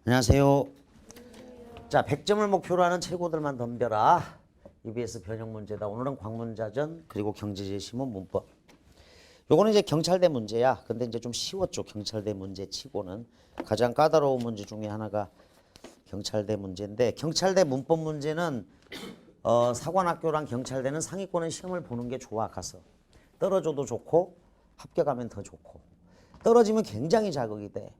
안녕하세요. 자, 100점을 목표로 하는 최고들만 덤벼라. EBS 변형 문제다. 오늘은 광문자전 그리고 경제제시문 문법. 요거는 이제 경찰대 문제야. 근데 이제 좀 쉬웠죠. 경찰대 문제 치고는. 가장 까다로운 문제 중에 하나가 경찰대 문제인데, 경찰대 문법 문제는 사관학교랑 경찰대는 상위권은 시험을 보는 게 좋아. 가서 떨어져도 좋고 합격하면 더 좋고, 떨어지면 굉장히 자극이 돼.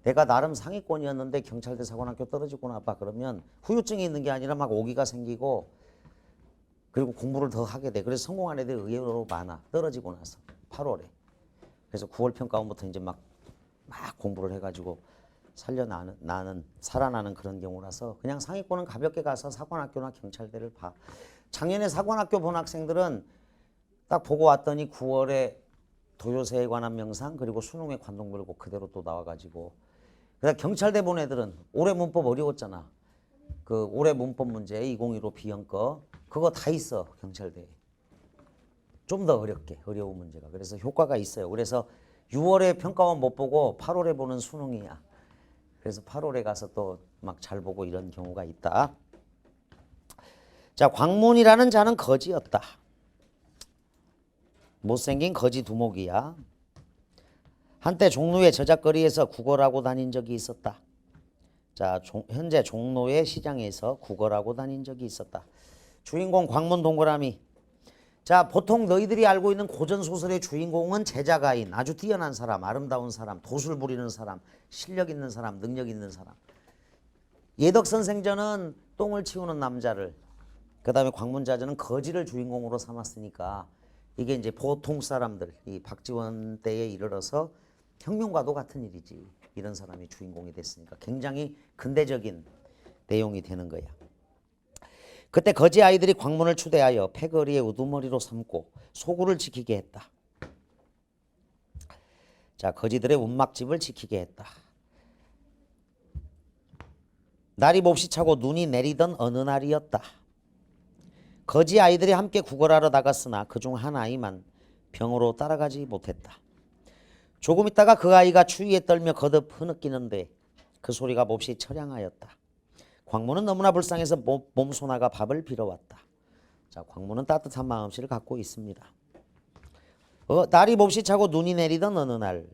내가 나름 상위권이었는데 경찰대 사관학교 떨어지고 나봐 그러면 후유증이 있는 게 아니라 막 오기가 생기고, 그리고 공부를 더 하게 돼. 그래서 성공한 애들이 의외로 많아. 떨어지고 나서 8월에. 그래서 9월 평가원부터 이제 막 공부를 해가지고 살아나는 그런 경우라서 그냥 상위권은 가볍게 가서 사관학교나 경찰대를 봐. 작년에 사관학교 본 학생들은 딱 보고 왔더니 9월에 도요새에 관한 명상 그리고 수능에 관동물고 그대로 또 나와가지고, 그다음 경찰대 본 애들은 올해 문법 어려웠잖아. 그 올해 문법 문제 2015 B형 거 그거 다 있어 경찰대에. 좀 더 어렵게 어려운 문제가. 그래서 효과가 있어요. 그래서 6월에 평가원 못 보고 8월에 보는 수능이야. 그래서 8월에 가서 또 막 잘 보고 이런 경우가 있다. 자, 광문이라는 자는 거지였다. 못생긴 거지 두목이야. 한때 종로의 저작거리에서 구걸하고 다닌 적이 있었다. 자, 현재 종로의 시장에서 구걸하고 다닌 적이 있었다. 주인공 광문 동그라미. 자, 보통 너희들이 알고 있는 고전소설의 주인공은 제자가인, 아주 뛰어난 사람, 아름다운 사람, 도술 부리는 사람, 실력 있는 사람, 능력 있는 사람. 예덕선생전은 똥을 치우는 남자를, 그 다음에 광문자전은 거지를 주인공으로 삼았으니까 이게 이제 보통 사람들, 이 박지원 때에 이르러서 혁명과도 같은 일이지. 이런 사람이 주인공이 됐으니까 굉장히 근대적인 내용이 되는 거야. 그때 거지 아이들이 광문을 추대하여 패거리의 우두머리로 삼고 소굴을 지키게 했다. 자, 거지들의 운막집을 지키게 했다. 날이 몹시 차고 눈이 내리던 어느 날이었다. 거지 아이들이 함께 구걸하러 나갔으나 그중 한 아이만 병으로 따라가지 못했다. 조금 있다가 그 아이가 추위에 떨며 거듭 흐느끼는데 그 소리가 몹시 처량하였다. 광문은 너무나 불쌍해서 몸소나가 밥을 빌어왔다. 자, 광문은 따뜻한 마음씨를 갖고 있습니다. 날이 몹시 차고 눈이 내리던 어느 날,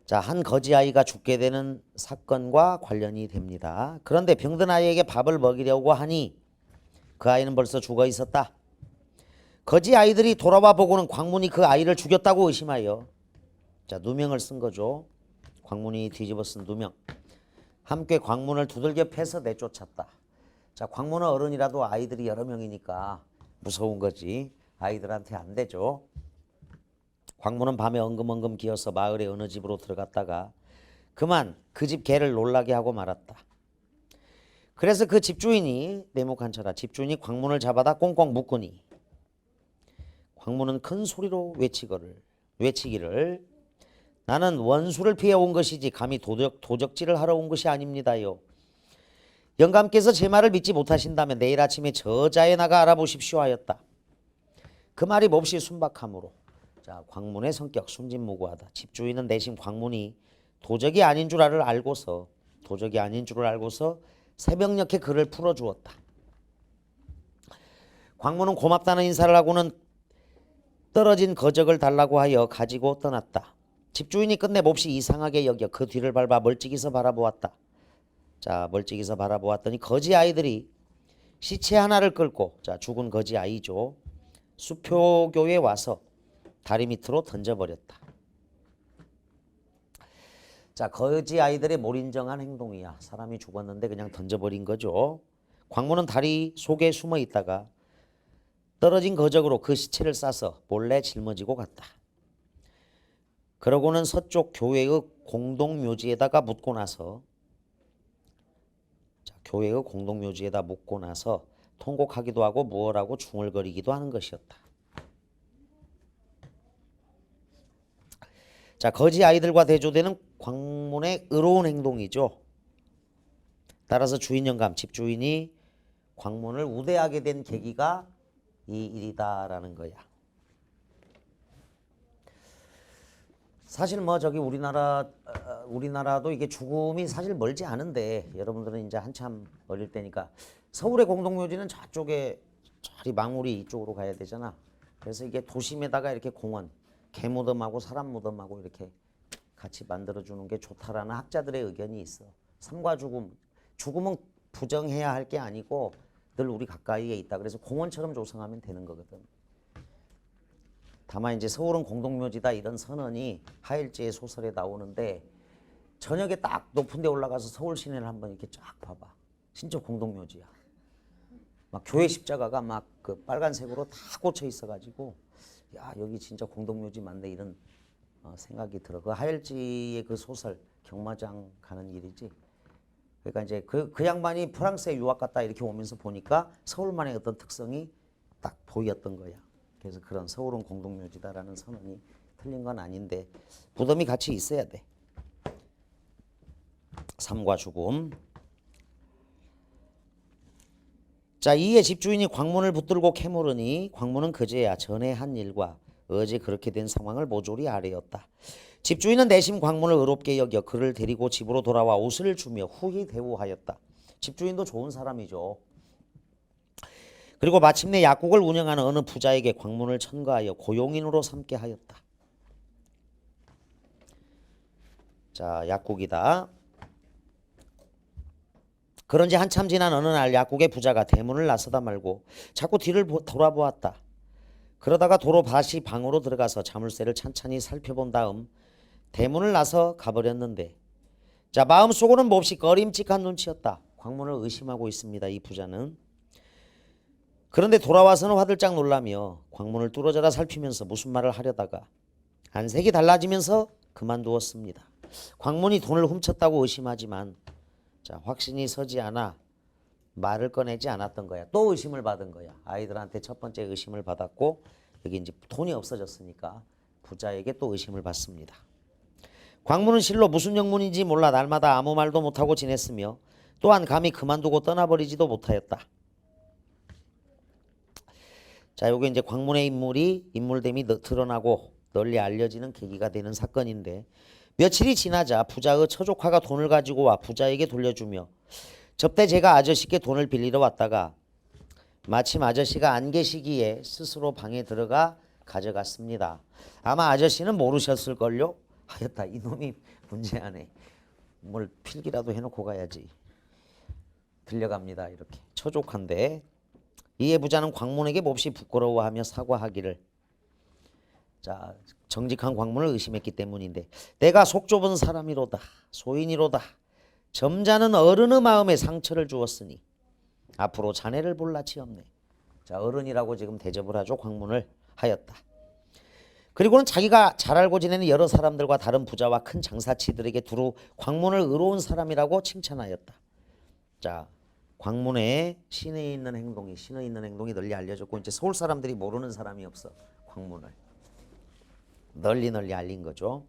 자, 한 거지 아이가 죽게 되는 사건과 관련이 됩니다. 그런데 병든 아이에게 밥을 먹이려고 하니 그 아이는 벌써 죽어 있었다. 거지 아이들이 돌아와 보고는 광문이 그 아이를 죽였다고 의심하여, 자, 누명을 쓴 거죠. 광문이 뒤집어 쓴 누명. 함께 광문을 두들겨 패서 내쫓았다. 자, 광문은 어른이라도 아이들이 여러 명이니까 무서운 거지. 아이들한테 안 되죠. 광문은 밤에 엉금엉금 기어서 마을의 어느 집으로 들어갔다가 그만 그 집 개를 놀라게 하고 말았다. 그래서 그 집주인이, 네모칸 쳐라, 집주인이 광문을 잡아다 꽁꽁 묶으니 광문은 큰 소리로 외치기를 나는 원수를 피해온 것이지 감히 도적질을 하러 온 것이 아닙니다요. 영감께서 제 말을 믿지 못하신다면 내일 아침에 저자에 나가 알아보십시오 하였다. 그 말이 몹시 순박하므로, 자, 광문의 성격 순진무구하다. 집주인은 내심 광문이 도적이 아닌 줄 알고서 새벽녘에 그를 풀어주었다. 광문은 고맙다는 인사를 하고는 떨어진 거적을 달라고 하여 가지고 떠났다. 집주인이 끝내 몹시 이상하게 여겨 그 뒤를 밟아 멀찍이서 바라보았다. 자, 멀찍이서 바라보았더니 거지 아이들이 시체 하나를 끌고, 자, 죽은 거지 아이죠, 수표교에 와서 다리 밑으로 던져버렸다. 자, 거지 아이들의 몰인정한 행동이야. 사람이 죽었는데 그냥 던져버린 거죠. 광문은 다리 속에 숨어 있다가 떨어진 거적으로 그 시체를 싸서 몰래 짊어지고 갔다. 그러고는 서쪽 교회의 공동묘지에다가 묻고 나서, 자, 교회의 공동묘지에다 묻고 나서 통곡하기도 하고 무얼하고 중얼거리기도 하는 것이었다. 자, 거지 아이들과 대조되는 광문의 의로운 행동이죠. 따라서 주인 영감, 집주인이 광문을 우대하게 된 계기가 이 일이다라는 거야. 사실 뭐 저기 우리나라 우리나라도 이게 죽음이 사실 멀지 않은데 여러분들은 이제 한참 어릴 때니까 서울의 공동묘지는 저쪽에 저리 망우리 이쪽으로 가야 되잖아. 그래서 이게 도심에다가 이렇게 공원, 개무덤하고 사람 무덤하고 이렇게 같이 만들어주는 게 좋다라는 학자들의 의견이 있어. 삶과 죽음, 죽음은 부정해야 할 게 아니고 늘 우리 가까이에 있다. 그래서 공원처럼 조성하면 되는 거거든. 다만 이제 서울은 공동묘지다 이런 선언이 하일지의 소설에 나오는데 저녁에 딱 높은 데 올라가서 서울 시내를 한번 이렇게 쫙 봐봐. 진짜 공동묘지야. 막 교회 십자가가 막 그 빨간색으로 다 꽂혀 있어가지고 야 여기 진짜 공동묘지 맞네 이런 생각이 들어. 그 하일지의 그 소설 경마장 가는 길이지. 그러니까 이제 그 양반이 프랑스에 유학 갔다 이렇게 오면서 보니까 서울만의 어떤 특성이 딱 보였던 거야. 그래서 그런 서울은 공동묘지다라는 선언이 틀린 건 아닌데 무덤이 같이 있어야 돼. 삶과 죽음. 자, 이에 집주인이 광문을 붙들고 캐물으니 광문은 그제야 전에 한 일과 어제 그렇게 된 상황을 모조리 아뢰었다. 집주인은 내심 광문을 의롭게 여겨 그를 데리고 집으로 돌아와 옷을 주며 후히 대우하였다. 집주인도 좋은 사람이죠. 그리고 마침내 약국을 운영하는 어느 부자에게 광문을 천거하여 고용인으로 삼게 하였다. 자, 약국이다. 그런지 한참 지난 어느 날 약국의 부자가 대문을 나서다 말고 자꾸 뒤를 돌아보았다. 그러다가 도로 다시 방으로 들어가서 자물쇠를 찬찬히 살펴본 다음 대문을 나서 가버렸는데 자 마음속으로는 몹시 꺼림칙한 눈치였다. 광문을 의심하고 있습니다. 이 부자는. 그런데 돌아와서는 화들짝 놀라며 광문을 뚫어져라 살피면서 무슨 말을 하려다가 안색이 달라지면서 그만두었습니다. 광문이 돈을 훔쳤다고 의심하지만 자 확신이 서지 않아 말을 꺼내지 않았던 거야. 또 의심을 받은 거야. 아이들한테 첫 번째 의심을 받았고 여기 이제 돈이 없어졌으니까 부자에게 또 의심을 받습니다. 광문은 실로 무슨 영문인지 몰라 날마다 아무 말도 못하고 지냈으며 또한 감히 그만두고 떠나버리지도 못하였다. 자, 요게 이제 광문의 인물됨이 드러나고 널리 알려지는 계기가 되는 사건인데 며칠이 지나자 부자의 처조카가 돈을 가지고 와 부자에게 돌려주며 접대 제가 아저씨께 돈을 빌리러 왔다가 마침 아저씨가 안 계시기에 스스로 방에 들어가 가져갔습니다. 아마 아저씨는 모르셨을걸요? 하였다. 이놈이 문제아네. 뭘 필기라도 해놓고 가야지. 들려갑니다. 이렇게. 처족한데 이에 부자는 광문에게 몹시 부끄러워하며 사과하기를 자 정직한 광문을 의심했기 때문인데 내가 속 좁은 사람이로다. 소인이로다. 점잖은 어른의 마음에 상처를 주었으니 앞으로 자네를 볼 낯이 없네. 자 어른이라고 지금 대접을 하죠. 광문을 하였다. 그리고는 자기가 잘 알고 지내는 여러 사람들과 다른 부자와 큰 장사치들에게 두루 광문을 의로운 사람이라고 칭찬하였다. 자 광문의 신에 있는 행동이 널리 알려졌고 이제 서울 사람들이 모르는 사람이 없어. 광문을 널리 알린 거죠.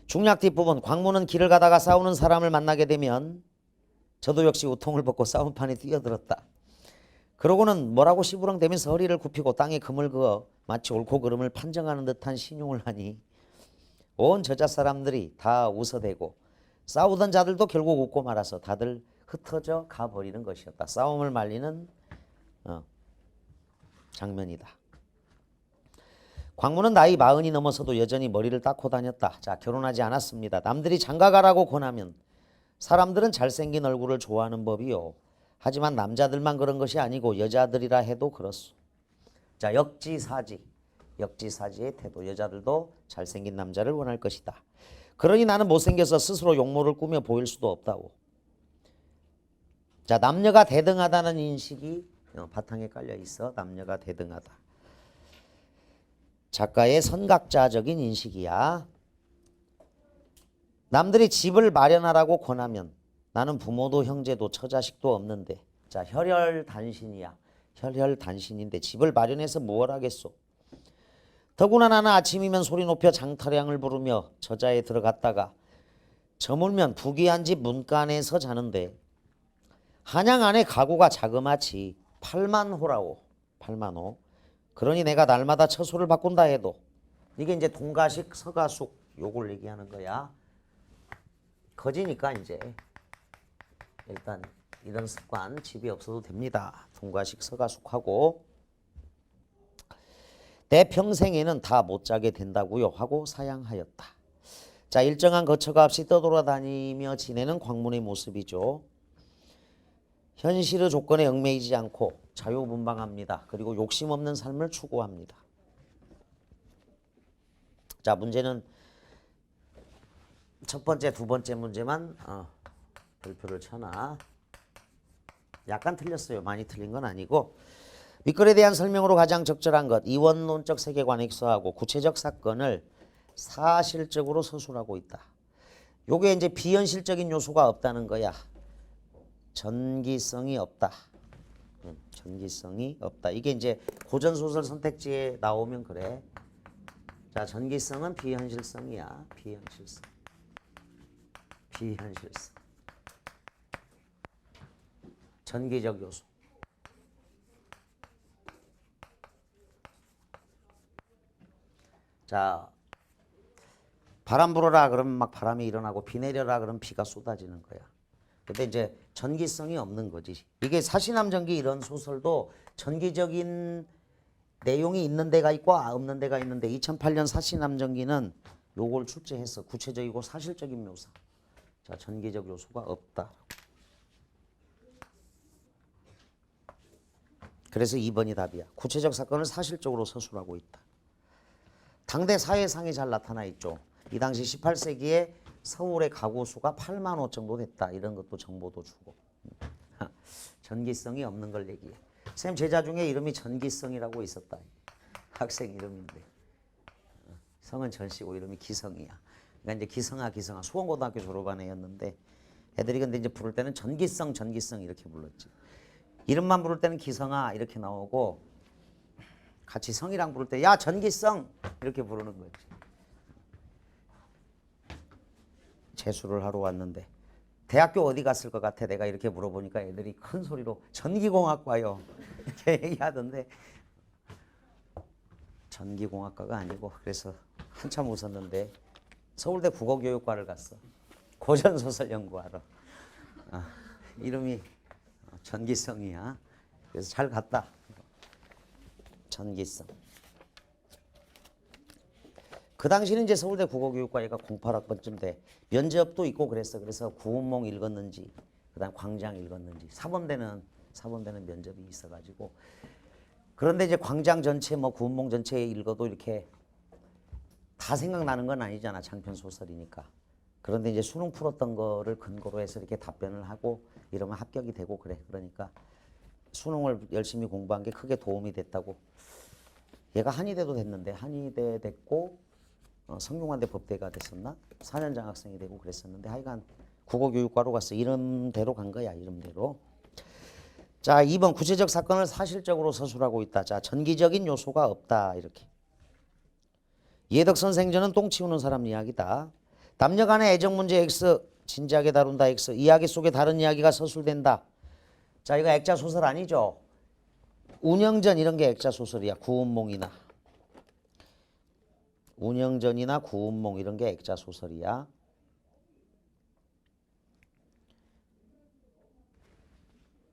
중략 뒷부분 광문은 길을 가다가 싸우는 사람을 만나게 되면 저도 역시 우통을 벗고 싸움판에 뛰어들었다. 그러고는 뭐라고 시부렁대면서 허리를 굽히고 땅에 금을 그어 마치 옳고 그름을 판정하는 듯한 신용을 하니 온 저자 사람들이 다 웃어대고 싸우던 자들도 결국 웃고 말아서 다들 흩어져 가버리는 것이었다. 싸움을 말리는 장면이다. 광문은 나이 40이 넘어서도 여전히 머리를 닦고 다녔다. 자 결혼하지 않았습니다. 남들이 장가가라고 권하면 사람들은 잘생긴 얼굴을 좋아하는 법이요. 하지만 남자들만 그런 것이 아니고 여자들이라 해도 그렇소. 자 역지사지의 태도. 여자들도 잘생긴 남자를 원할 것이다. 그러니 나는 못생겨서 스스로 용모를 꾸며 보일 수도 없다고. 자 남녀가 대등하다는 인식이 바탕에 깔려 있어. 남녀가 대등하다. 작가의 선각자적인 인식이야. 남들이 집을 마련하라고 권하면 나는 부모도 형제도 처자식도 없는데 자 혈혈단신이야. 혈혈단신인데 집을 마련해서 뭘 하겠소. 더구나 나는 아침이면 소리 높여 장타량을 부르며 저자에 들어갔다가 저물면 부귀한 집 문간에서 자는데 한양 안에 가구가 자그마치 8만호라오. 8만호. 그러니 내가 날마다 처소를 바꾼다 해도 이게 이제 동가식 서가숙 요걸 얘기하는 거야. 거지니까 이제 일단 이런 습관 집이 없어도 됩니다. 동가식 서가숙하고 내 평생에는 다 못 자게 된다고요 하고 사양하였다. 자, 일정한 거처가 없이 떠돌아다니며 지내는 광문의 모습이죠. 현실의 조건에 얽매이지 않고 자유분방합니다. 그리고 욕심 없는 삶을 추구합니다. 자, 문제는 첫 번째, 두 번째 문제만 별표를 쳐놔. 약간 틀렸어요. 많이 틀린 건 아니고. 윗글에 대한 설명으로 가장 적절한 것, 이원론적 세계관에 기소하고 구체적 사건을 사실적으로 서술하고 있다. 요게 이제 비현실적인 요소가 없다는 거야. 전기성이 없다. 전기성이 없다. 이게 이제 고전소설 선택지에 나오면 그래. 자, 전기성은 비현실성이야. 비현실성. 비현실성. 전기적 요소. 자, 바람 불어라 그러면 막 바람이 일어나고 비 내려라 그러면 비가 쏟아지는 거야. 근데 이제 전기성이 없는 거지. 이게 사시남전기 이런 소설도 전기적인 내용이 있는 데가 있고 없는 데가 있는데 2008년 사시남전기는 요걸 출제했어. 구체적이고 사실적인 묘사. 자, 전기적 요소가 없다. 그래서 2번이 답이야. 구체적 사건을 사실적으로 서술하고 있다. 당대 사회상이 잘 나타나 있죠. 이 당시 18세기에 서울의 가구 수가 8만 5 정도 됐다. 이런 것도 정보도 주고. 전기성이 없는 걸 얘기해. 쌤 제자 중에 이름이 전기성이라고 있었다. 학생 이름인데. 성은 전씨고 이름이 기성이야. 그러니까 이제 기성아 수원고등학교 졸업한 애였는데 애들이 근데 이제 부를 때는 전기성 이렇게 불렀지. 이름만 부를 때는 기성아 이렇게 나오고 같이 성이랑 부를 때 야 전기성 이렇게 부르는 거지. 재수를 하러 왔는데 대학교 어디 갔을 것 같아? 내가 이렇게 물어보니까 애들이 큰 소리로 전기공학과요 이렇게 얘기하던데 전기공학과가 아니고 그래서 한참 웃었는데 서울대 국어교육과를 갔어. 고전소설 연구하러. 이름이 전기성이야. 그래서 잘 갔다. 전기성. 그 당시는 이제 서울대 국어교육과가 08학번쯤 돼. 면접도 있고 그랬어. 그래서 구운몽 읽었는지, 그다음 광장 읽었는지. 사범대는 면접이 있어가지고. 그런데 이제 광장 전체, 구운몽 전체 읽어도 이렇게 다 생각나는 건 아니잖아. 장편 소설이니까. 그런데 이제 수능 풀었던 거를 근거로 해서 이렇게 답변을 하고 이러면 합격이 되고 그래. 그러니까 수능을 열심히 공부한 게 크게 도움이 됐다고. 얘가 한의대도 됐는데 한의대 됐고 성균관대 법대가 됐었나? 4년 장학생이 되고 그랬었는데 하여간 국어교육과로 갔어. 이름대로 간 거야. 이름대로. 자, 2번 구체적 사건을 사실적으로 서술하고 있다. 자, 전기적인 요소가 없다. 이렇게. 예덕선 생전은 똥 치우는 사람 이야기다. 남녀 간의 애정 문제 X 진지하게 다룬다 X. 이야기 속에 다른 이야기가 서술된다. 자, 이거 액자 소설 아니죠? 운영전 이런 게 액자 소설이야. 구운몽이나 운영전이나 구운몽 이런 게 액자 소설이야.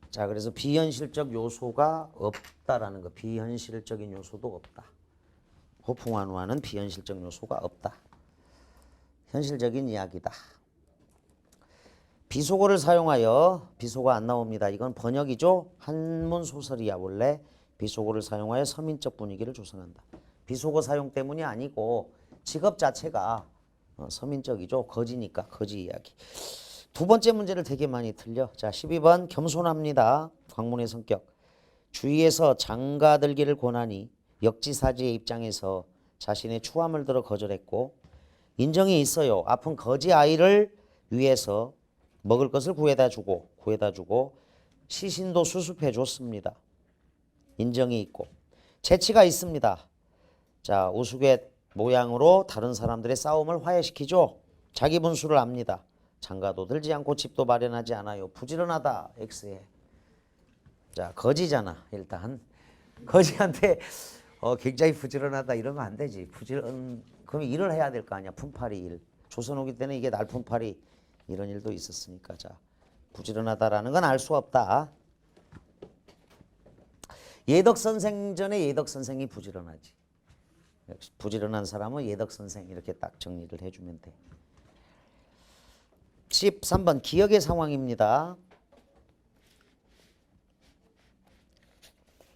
자, 그래서 비현실적 요소가 없다라는 거. 비현실적인 요소도 없다. 호풍환우와는 비현실적 요소가 없다. 현실적인 이야기다. 비속어를 사용하여 비속어 안 나옵니다. 이건 번역이죠. 한문 소설이야. 원래 비속어를 사용하여 서민적 분위기를 조성한다. 비속어 사용 때문이 아니고 직업 자체가 서민적이죠. 거지니까 거지 이야기. 두 번째 문제를 되게 많이 틀려. 자, 12번 겸손합니다. 광문의 성격. 주위에서 장가들기를 권하니 역지사지의 입장에서 자신의 추함을 들어 거절했고 인정이 있어요. 아픈 거지 아이를 위해서 먹을 것을 구해다 주고 시신도 수습해 줬습니다. 인정이 있고 재치가 있습니다. 자, 우스갯 모양으로 다른 사람들의 싸움을 화해시키죠. 자기 분수를 압니다. 장가도 들지 않고 집도 마련하지 않아요. 부지런하다. X에. 자, 거지잖아. 일단 거지한테 굉장히 부지런하다 이런 거 안 되지. 그럼 일을 해야 될 거 아니야. 품팔이 일. 조선 후기 때는 이게 날품팔이 이런 일도 있었으니까. 자, 부지런하다라는 건 알 수 없다. 예덕 선생 전에 예덕 선생이 부지런하지. 역시 부지런한 사람은 예덕 선생 이렇게 딱 정리를 해주면 돼. 13번 기억의 상황입니다.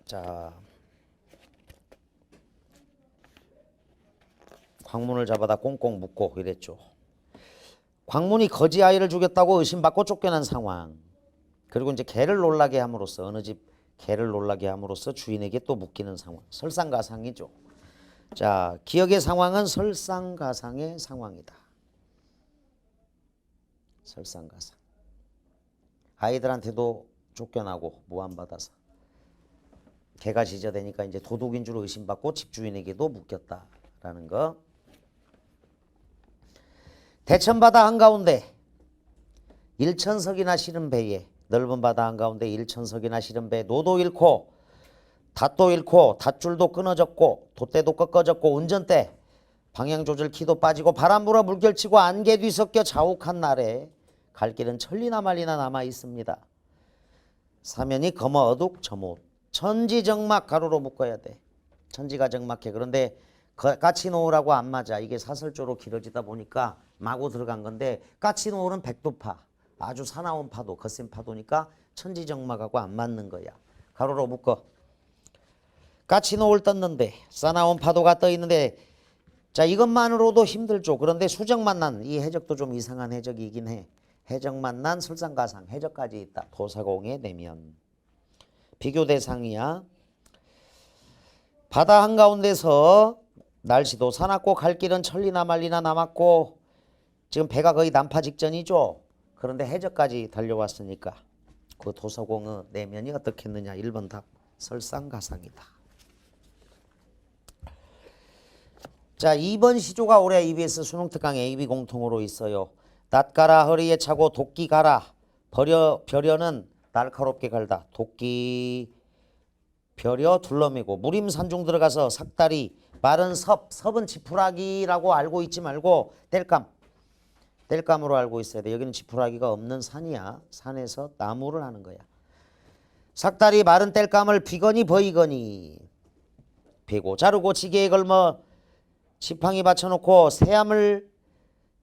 자, 광문을 잡아다 꽁꽁 묶고 이랬죠. 광문이 거지 아이를 죽였다고 의심받고 쫓겨난 상황. 그리고 이제 개를 놀라게 함으로써 어느 집 개를 놀라게 함으로써 주인에게 또 묶이는 상황. 설상가상이죠. 자, 기억의 상황은 설상가상의 상황이다. 설상가상. 아이들한테도 쫓겨나고 무한받아서 개가 지저대니까 이제 도둑인 줄 의심받고 집주인에게도 묶였다라는 거. 대천바다 한가운데 일천석이나 실은 배에 넓은 바다 한가운데 일천석이나 실은 배에 노도 잃고 닷도 잃고 닷줄도 끊어졌고 돛대도 꺾어졌고 운전대 방향조절 키도 빠지고 바람 불어 물결치고 안개 뒤섞여 자욱한 날에 갈 길은 천리나 말리나 남아 있습니다. 사면이 검어 어둑 저못 천지정막 가로로 묶어야 돼. 천지가 정막해. 그런데 까치 노을하고 안 맞아. 이게 사설조로 길어지다 보니까 마구 들어간 건데 까치 노을은 백두파 아주 사나운 파도 거센 파도니까 천지정막하고 안 맞는 거야. 가로로 묶어. 까치 노을 떴는데 사나운 파도가 떠 있는데 자 이것만으로도 힘들죠. 그런데 수정만 난 이 해적도 좀 이상한 해적이긴 해. 해적만 난 설상가상 해적까지 있다. 도사공의 내면 비교 대상이야. 바다 한가운데서 날씨도 사납고 갈 길은 천리나 말리나 남았고 지금 배가 거의 난파 직전이죠. 그런데 해적까지 달려왔으니까 그 도서공의 내면이 어떻겠느냐. 1번 답 설상가상이다. 자 2번 시조가 올해 EBS 수능특강 AB 공통으로 있어요. 낯가라 허리에 차고 도끼 가라 벼려는 날카롭게 갈다. 도끼 벼려 둘러매고 무림산중 들어가서 삭다리 마른 섭은 지푸라기라고 알고 있지 말고 땔감으로 알고 있어야 돼. 여기는 지푸라기가 없는 산이야. 산에서 나무를 하는 거야. 삭다리 마른 땔감을 비거니 버이거니 베고 자르고 지게에 걸머 지팡이 받쳐놓고 새암을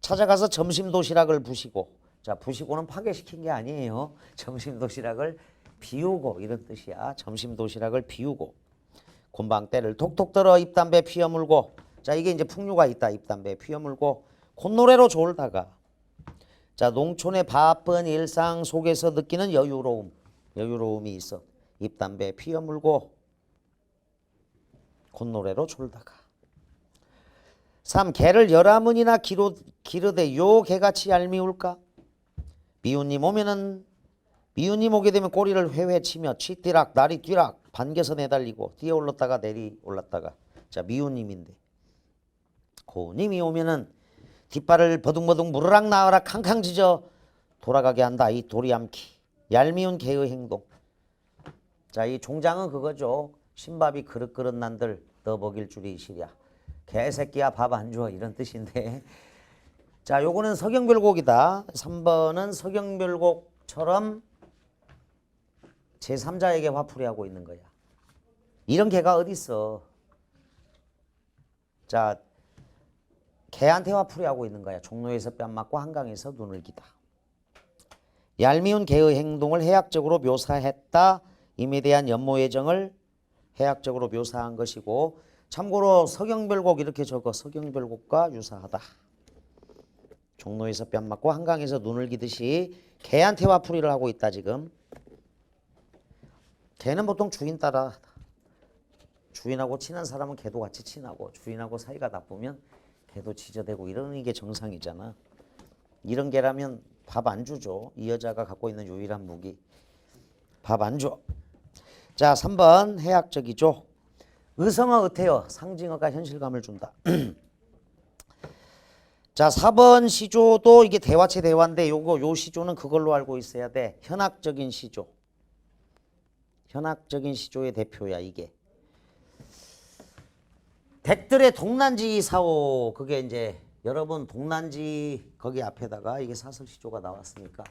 찾아가서 점심 도시락을 부시고 자 부시고는 파괴시킨 게 아니에요. 점심 도시락을 비우고 이런 뜻이야. 점심 도시락을 비우고 곤방대를 톡톡 들어 입담배 피어 물고 자 이게 이제 풍류가 있다. 입담배 피어 물고 콧노래로 졸다가 자 농촌의 바쁜 일상 속에서 느끼는 여유로움이 있어. 입담배 피어 물고 콧노래로 졸다가 3. 개를 열아문이나 기르되 요 개같이 얄미울까? 미운님 오게 되면 꼬리를 회회 치며 취띠락 날이 뛰락 반겨서 내달리고 뛰어 올랐다가 내리 올랐다가 자 미운님인데 고님이 오면은 뒷발을 버둥버둥 무르락 나으락 캉캉 짖어 돌아가게 한다. 이 도리암키 얄미운 개의 행동. 자 이 종장은 그거죠. 신밥이 그릇그릇 난들 너 먹일 줄이 시랴. 개새끼야 밥 안 줘 이런 뜻인데 자 요거는 서경별곡이다. 3번은 서경별곡처럼 제3자에게 화풀이하고 있는 거야. 이런 개가 어딨어. 자 개한테 화풀이하고 있는 거야. 종로에서 뺨 맞고 한강에서 눈을 기다. 얄미운 개의 행동을 해학적으로 묘사했다. 임에 대한 연모예정을 해학적으로 묘사한 것이고 참고로 서경별곡 이렇게 적어. 서경별곡과 유사하다. 종로에서 뺨 맞고 한강에서 눈을 기듯이 개한테 화풀이를 하고 있다 지금. 개는 보통 주인 따라 주인하고 친한 사람은 개도 같이 친하고 주인하고 사이가 나쁘면 개도 지저대고 이러는 게 정상이잖아. 이런 개라면 밥 안 주죠. 이 여자가 갖고 있는 유일한 무기. 밥 안 줘. 자 3번 해학적이죠. 의성어 의태어 상징어가 현실감을 준다. 자 4번 시조도 이게 대화체 대화인데 요 시조는 그걸로 알고 있어야 돼. 현학적인 시조. 현학적인 시조의 대표야 이게. 댁들의 동난지 사오. 그게 이제 여러분 동난지 거기 앞에다가 이게 사설시조가 나왔으니까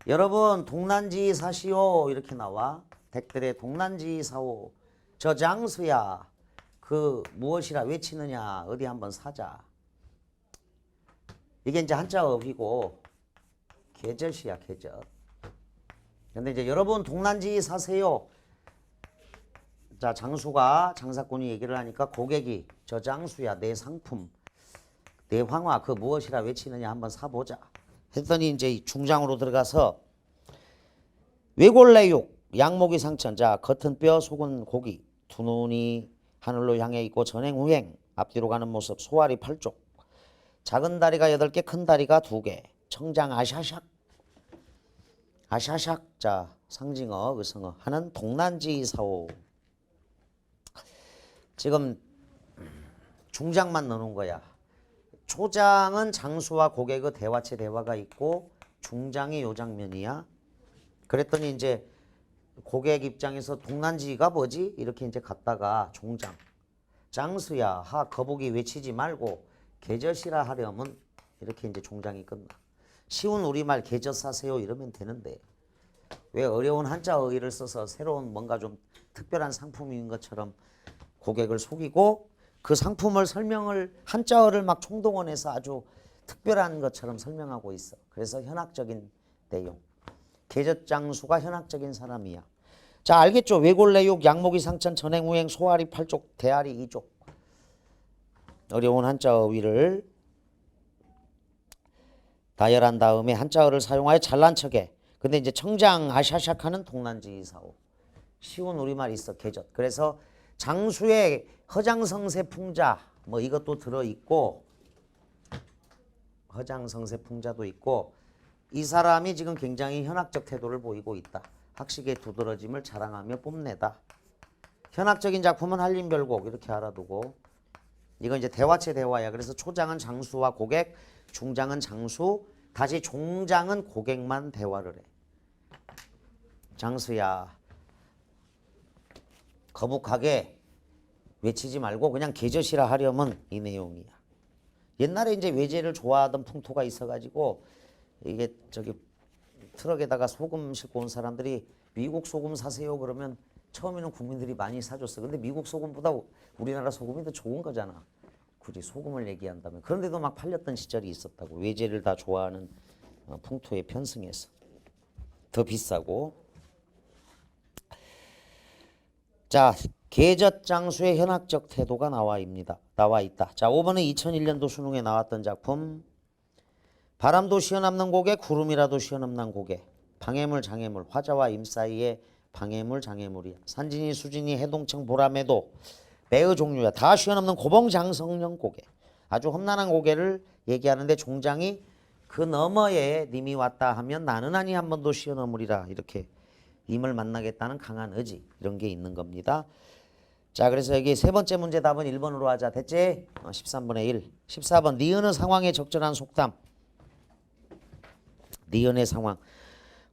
여러분 동난지 사시오 이렇게 나와. 댁들의 동난지 사오. 저 장수야 그 무엇이라 외치느냐 어디 한번 사자. 이게 이제 한자어휘고 계절시야 계절. 근데 이제 여러분 동난지 사세요. 자 장수가 장사꾼이 얘기를 하니까 고객이 저 장수야 내 상품 내 황화 그 무엇이라 외치느냐 한번 사보자 했더니 이제 중장으로 들어가서 외골내육 양목이 상천. 자 겉은 뼈 속은 고기 두 눈이 하늘로 향해 있고 전행후행 앞뒤로 가는 모습 소아리 8쪽 작은 다리가 8개 큰 다리가 2개 청장 아샤샥 아샤샥. 자 상징어 의성어 하는 동난지 사오. 지금 중장만 넣는 거야. 초장은 장수와 고객의 대화체 대화가 있고 중장이 요 장면이야. 그랬더니 이제 고객 입장에서 동난지가 뭐지? 이렇게 이제 갔다가 종장. 장수야 하 거북이 외치지 말고 계젓이라 하려면 이렇게 이제 종장이 끝나. 쉬운 우리말 계젓 사세요 이러면 되는데 왜 어려운 한자어휘를 써서 새로운 뭔가 좀 특별한 상품인 것처럼 고객을 속이고 그 상품을 설명을 한자어를 막 총동원해서 아주 특별한 것처럼 설명하고 있어. 그래서 현학적인 내용. 계젓장수가 현학적인 사람이야. 자 알겠죠? 외골내육 양목이 상천 전행후행 소아리 8쪽 대아리 2쪽. 어려운 한자어휘를 다열한 다음에 한자어를 사용하여 잘난 척해. 근데 이제 청장 아샤샥 하는 동난지 사오. 쉬운 우리말 있어 계젓. 그래서 장수의 허장성세 풍자 뭐 이것도 들어있고 허장성세 풍자도 있고 이 사람이 지금 굉장히 현학적 태도를 보이고 있다. 학식의 두드러짐을 자랑하며 뽐내다. 현학적인 작품은 한림별곡 이렇게 알아두고 이건 이제 대화체 대화야. 그래서 초장은 장수와 고객, 중장은 장수, 다시 종장은 고객만 대화를 해. 장수야 거북하게 외치지 말고 그냥 계젓이라 하려면 이 내용이야. 옛날에 이제 외제를 좋아하던 풍토가 있어가지고 이게 저기 트럭에다가 소금 싣고 온 사람들이 미국 소금 사세요 그러면 처음에는 국민들이 많이 사줬어. 근데 미국 소금보다 우리나라 소금이 더 좋은 거잖아. 굳이 소금을 얘기한다면. 그런데도 막 팔렸던 시절이 있었다고. 외제를 다 좋아하는 풍토에 편승해서 더 비싸고. 자 계젓장수의 현학적 태도가 나와 있다. 자 5번은 2001년도 수능에 나왔던 작품. 바람도 시원없는 고개 구름이라도 시원없는 고개. 방해물 장애물 화자와 임 사이에 방해물 장애물이야. 산진이 수진이 해동청 보람에도 매의 종류야. 다 시원없는 고봉장성령 고개. 아주 험난한 고개를 얘기하는데 종장이 그 너머에 님이 왔다 하면 나는 아니 한 번도 시원어물이라 이렇게 임을 만나겠다는 강한 의지 이런 게 있는 겁니다. 자 그래서 여기 세 번째 문제 답은 1번으로 하자. 됐지? 13분의 1. 14번 니은의 상황에 적절한 속담. 니은의 상황.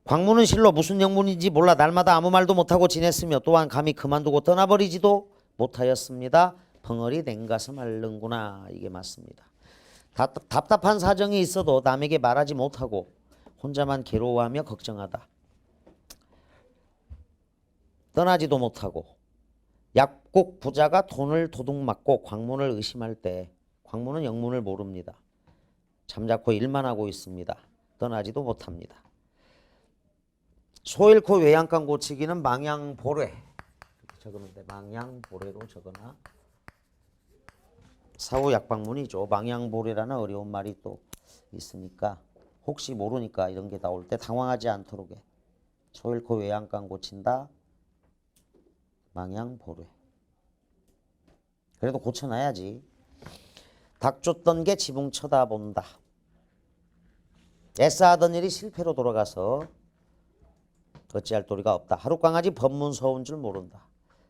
광무는 실로 무슨 영문인지 몰라 날마다 아무 말도 못하고 지냈으며 또한 감히 그만두고 떠나버리지도 못하였습니다. 벙어리 냉가슴 앓는구나. 이게 맞습니다. 답답한 사정이 있어도 남에게 말하지 못하고 혼자만 괴로워하며 걱정하다. 떠나지도 못하고 약국 부자가 돈을 도둑맞고 광문을 의심할 때 광문은 영문을 모릅니다. 잠자코 일만 하고 있습니다. 떠나지도 못합니다. 소 잃고 외양간 고치기는 망양보례 이렇게 적으면 돼. 망양보례로 적어놔. 사후 약방문이죠. 망양보례라는 어려운 말이 또 있으니까 혹시 모르니까 이런 게 나올 때 당황하지 않도록 해. 소 잃고 외양간 고친다. 망양보례. 그래도 고쳐놔야지. 닭 쫓던 게 지붕 쳐다본다. 애써하던 일이 실패로 돌아가서 어찌할 도리가 없다. 하룻강아지 법문서운 줄 모른다.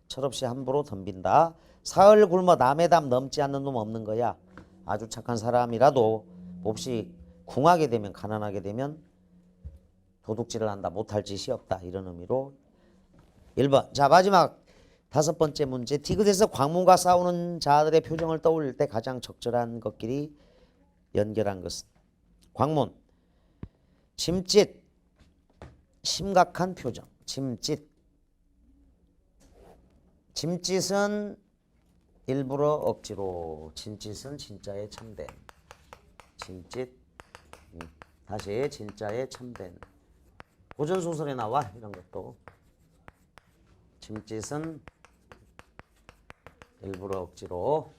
철없이 함부로 덤빈다. 사흘 굶어 남의 담 넘지 않는 놈 없는 거야. 아주 착한 사람이라도 몹시 궁하게 되면 가난하게 되면 도둑질을 한다. 못할 짓이 없다. 이런 의미로 1번. 자 마지막 다섯 번째 문제. 디귿에서 광문과 싸우는 자들의 표정을 떠올릴 때 가장 적절한 것끼리 연결한 것은. 광문. 짐짓. 심각한 표정. 짐짓. 짐짓은 일부러 억지로. 짐짓은 진짜에 참된. 짐짓. 다시 진짜에 참된. 고전소설에 나와 이런 것도. 짐짓은 일부러 억지로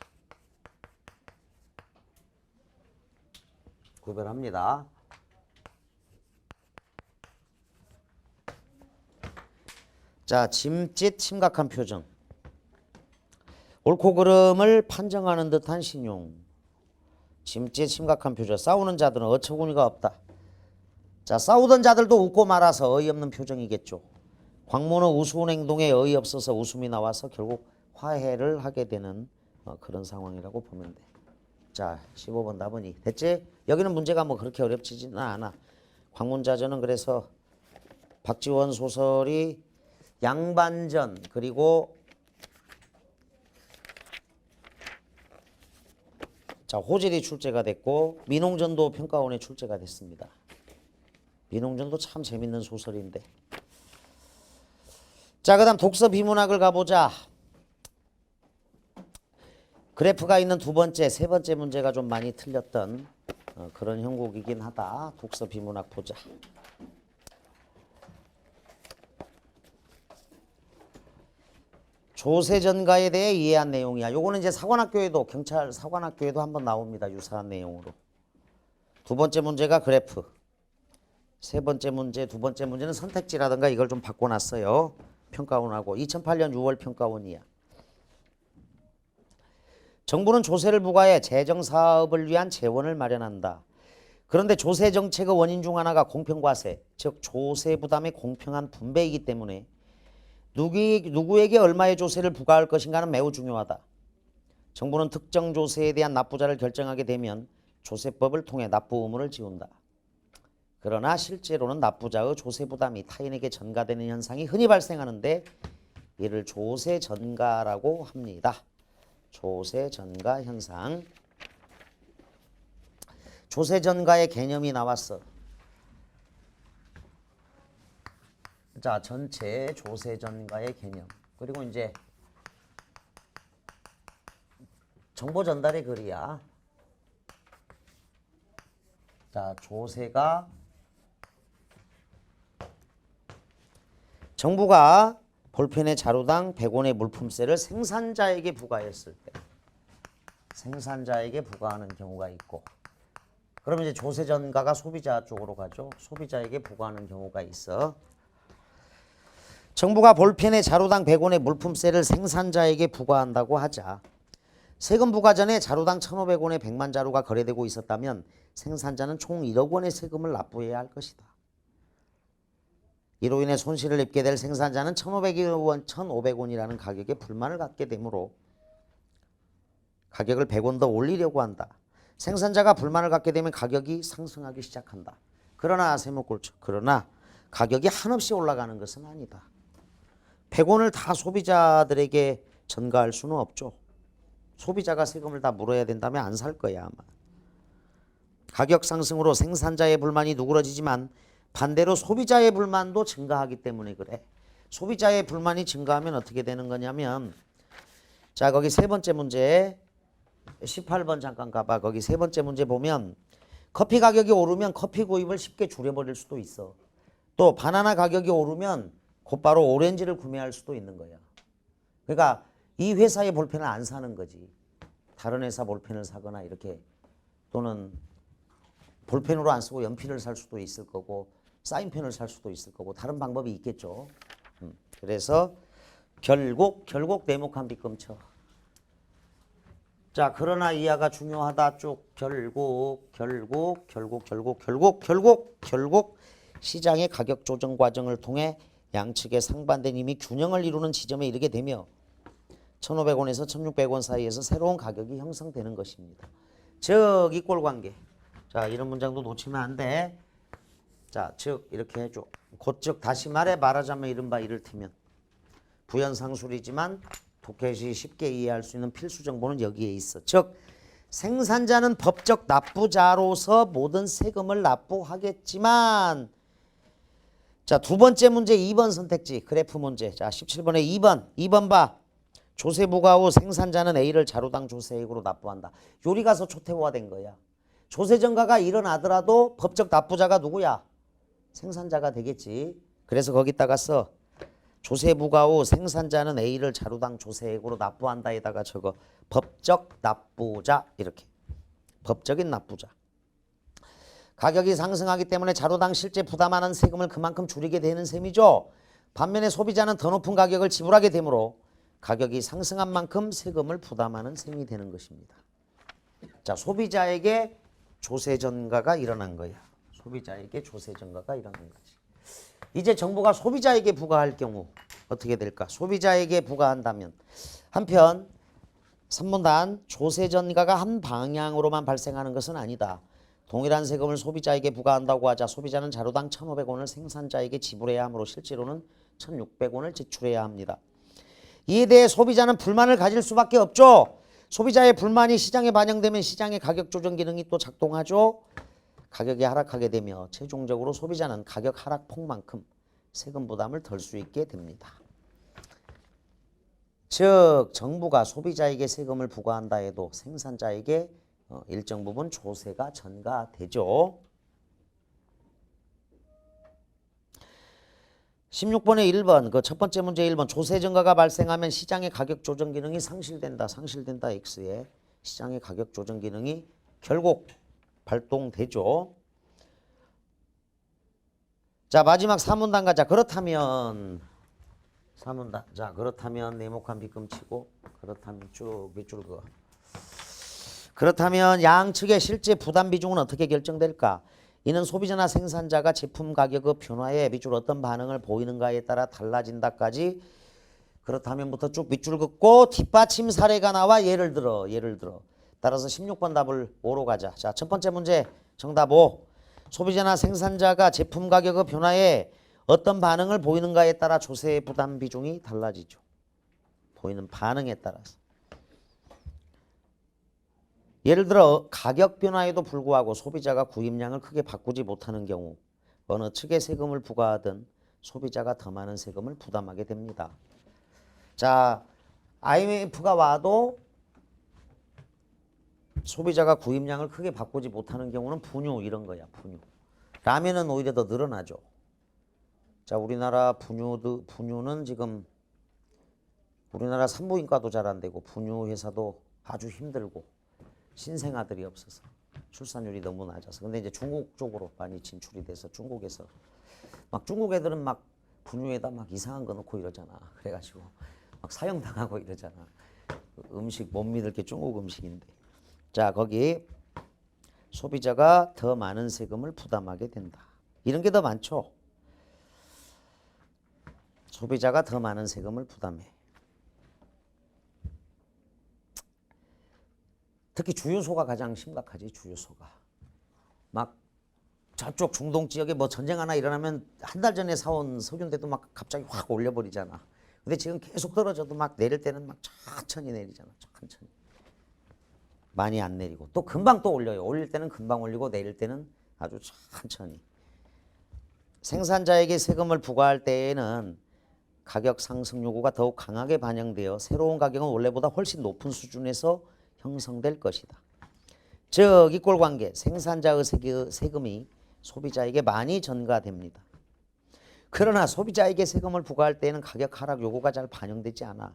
구별합니다. 자, 짐짓 심각한 표정. 옳고 그름을 판정하는 듯한 신용. 짐짓 심각한 표정. 싸우는 자들은 어처구니가 없다. 자, 싸우던 자들도 웃고 말아서 어이없는 표정이겠죠. 광문의 우스운 행동에 어이없어서 웃음이 나와서 결국 화해를 하게 되는 그런 상황이라고 보면 돼. 자, 15번 답은 이. 됐지? 여기는 문제가 뭐 그렇게 어렵지는 않아. 광문자전은 그래서 박지원 소설이 양반전 그리고 자, 호질이 출제가 됐고 민홍전도 평가원에 출제가 됐습니다. 민홍전도 참 재밌는 소설인데. 자, 그 다음 독서 비문학을 가보자. 그래프가 있는 두 번째, 세 번째 문제가 좀 많이 틀렸던 그런 형국이긴 하다. 독서 비문학 보자. 조세전가에 대해 이해한 내용이야. 요거는 이제 사관학교에도 경찰 사관학교에도 한번 나옵니다. 유사한 내용으로. 두 번째 문제가 그래프. 세 번째 문제, 두 번째 문제는 선택지라든가 이걸 좀 바꿔놨어요. 평가원하고 2008년 6월 평가원이야. 정부는 조세를 부과해 재정사업을 위한 재원을 마련한다. 그런데 조세 정책의 원인 중 하나가 공평과세, 즉 조세 부담의 공평한 분배이기 때문에 누구에게 얼마의 조세를 부과할 것인가는 매우 중요하다. 정부는 특정 조세에 대한 납부자를 결정하게 되면 조세법을 통해 납부 의무를 지운다. 그러나 실제로는 납부자의 조세 부담이 타인에게 전가되는 현상이 흔히 발생하는데 이를 조세 전가라고 합니다. 조세 전가 현상. 조세 전가의 개념이 나왔어. 자, 전체 조세 전가의 개념. 그리고 이제 정보 전달의 글이야. 자, 조세가 정부가 볼펜의 자루당 100원의 물품세를 생산자에게 부과했을 때 생산자에게 부과하는 경우가 있고, 그러면 이제 조세 전가가 소비자 쪽으로 가죠. 소비자에게 부과하는 경우가 있어. 정부가 볼펜의 자루당 100원의 물품세를 생산자에게 부과한다고 하자. 세금 부과 전에 자루당 1,500원의 100만 자루가 거래되고 있었다면 생산자는 총 1억 원의 세금을 납부해야 할 것이다. 이로 인해 손실을 입게 될 생산자는 1,500원, 1,500원이라는 가격에 불만을 갖게 되므로 가격을 100원 더 올리려고 한다. 생산자가 불만을 갖게 되면 가격이 상승하기 시작한다. 그러나 세목골초, 그러나 가격이 한없이 올라가는 것은 아니다. 100원을 다 소비자들에게 전가할 수는 없죠. 소비자가 세금을 다 물어야 된다면 안 살 거야 아마. 가격 상승으로 생산자의 불만이 누그러지지만 반대로 소비자의 불만도 증가하기 때문에 그래. 소비자의 불만이 증가하면 어떻게 되는 거냐면, 자, 거기 세 번째 문제 18번 잠깐 가봐. 거기 세 번째 문제 보면 커피 가격이 오르면 커피 구입을 쉽게 줄여버릴 수도 있어. 또 바나나 가격이 오르면 곧바로 오렌지를 구매할 수도 있는 거야. 그러니까 이 회사의 볼펜을 안 사는 거지. 다른 회사 볼펜을 사거나 이렇게, 또는 볼펜으로 안 쓰고 연필을 살 수도 있을 거고 사인펜을 살 수도 있을 거고 다른 방법이 있겠죠. 그래서 결국 네모칸 빗금쳐. 자, 그러나 이하가 중요하다 쭉. 결국 시장의 가격 조정 과정을 통해 양측의 상반된 힘이 균형을 이루는 지점에 이르게 되며 1,500원에서 1,600원 사이에서 새로운 가격이 형성되는 것입니다. 즉 이꼴관계. 자, 이런 문장도 놓치면 안 돼. 자, 즉 이렇게 해줘. 곧 즉 다시 말하자면 이른바 이를테면 부연상술이지만 독해시 쉽게 이해할 수 있는 필수 정보는 여기에 있어. 즉 생산자는 법적 납부자로서 모든 세금을 납부하겠지만 자, 두 번째 문제 2번 선택지 그래프 문제. 자, 17번에 2번 봐. 조세 부과 후 생산자는 A를 자루당 조세액으로 납부한다. 요리 가서 초태화된 거야. 조세 전가가 일어나더라도 법적 납부자가 누구야? 생산자가 되겠지. 그래서 거기다가 써. 조세 부과 후 생산자는 A를 자루당 조세액으로 납부한다에다가 적어. 법적 납부자 이렇게. 법적인 납부자. 가격이 상승하기 때문에 자루당 실제 부담하는 세금을 그만큼 줄이게 되는 셈이죠. 반면에 소비자는 더 높은 가격을 지불하게 되므로 가격이 상승한 만큼 세금을 부담하는 셈이 되는 것입니다. 자, 소비자에게 조세 전가가 일어난 거야. 소비자에게 조세 전가가 일어난 거지. 이제 정부가 소비자에게 부과할 경우 어떻게 될까? 소비자에게 부과한다면 한편 3문단 조세 전가가 한 방향으로만 발생하는 것은 아니다. 동일한 세금을 소비자에게 부과한다고 하자 소비자는 자루당 1,500원을 생산자에게 지불해야 하므로 실제로는 1,600원을 지출해야 합니다. 이에 대해 소비자는 불만을 가질 수밖에 없죠. 소비자의 불만이 시장에 반영되면 시장의 가격 조정 기능이 또 작동하죠. 가격이 하락하게 되며 최종적으로 소비자는 가격 하락폭만큼 세금 부담을 덜 수 있게 됩니다. 즉 정부가 소비자에게 세금을 부과한다 해도 생산자에게 일정 부분 조세가 전가되죠. 16번에 1번 그 첫 번째 문제 1번 조세 전가가 발생하면 시장의 가격 조정 기능이 상실된다. X에 시장의 가격 조정 기능이 결국 발동되죠. 자, 마지막 4문단 가자. 그렇다면 4문단. 자, 그렇다면 네모칸 빗금치고 그렇다면 쭉 밑줄 그어. 그렇다면 양측의 실제 부담 비중은 어떻게 결정될까? 이는 소비자나 생산자가 제품 가격의 변화에 밑줄 어떤 반응을 보이는가에 따라 달라진다까지. 그렇다면부터 쭉 밑줄 긋고 뒷받침 사례가 나와. 예를 들어 따라서 16번 답을 5로 가자. 자, 첫 번째 문제 정답 5. 소비자나 생산자가 제품 가격의 변화에 어떤 반응을 보이는가에 따라 조세 부담 비중이 달라지죠. 보이는 반응에 따라서. 예를 들어 가격 변화에도 불구하고 소비자가 구입량을 크게 바꾸지 못하는 경우 어느 측에 세금을 부과하든 소비자가 더 많은 세금을 부담하게 됩니다. 자, IMF가 와도 소비자가 구입량을 크게 바꾸지 못하는 경우는 분유 이런 거야. 분유. 라면은 오히려 더 늘어나죠. 자, 우리나라 분유는 지금 우리나라 산부인과도 잘 안 되고 분유 회사도 아주 힘들고 신생아들이 없어서 출산율이 너무 낮아서. 근데 이제 중국 쪽으로 많이 진출이 돼서 중국에서 막 중국 애들은 막 분유에다 막 이상한 거 넣고 이러잖아. 그래가지고 막 사형당하고 이러잖아. 음식 못 믿을 게 중국 음식인데. 자, 거기 소비자가 더 많은 세금을 부담하게 된다. 이런 게 더 많죠. 소비자가 더 많은 세금을 부담해. 특히 주유소가 가장 심각하지. 주유소가 막 저쪽 중동 지역에 뭐 전쟁 하나 일어나면 한 달 전에 사온 석유인데도 막 갑자기 확 올려버리잖아. 근데 지금 계속 떨어져도 막 내릴 때는 막 천천히 내리잖아. 천천히. 많이 안 내리고 또 금방 또 올려요. 올릴 때는 금방 올리고 내릴 때는 아주 천천히. 생산자에게 세금을 부과할 때에는 가격 상승 요구가 더욱 강하게 반영되어 새로운 가격은 원래보다 훨씬 높은 수준에서 형성될 것이다. 즉 이꼴관계 생산자의 세금이 소비자에게 많이 전가됩니다. 그러나 소비자에게 세금을 부과할 때에는 가격 하락 요구가 잘 반영되지 않아.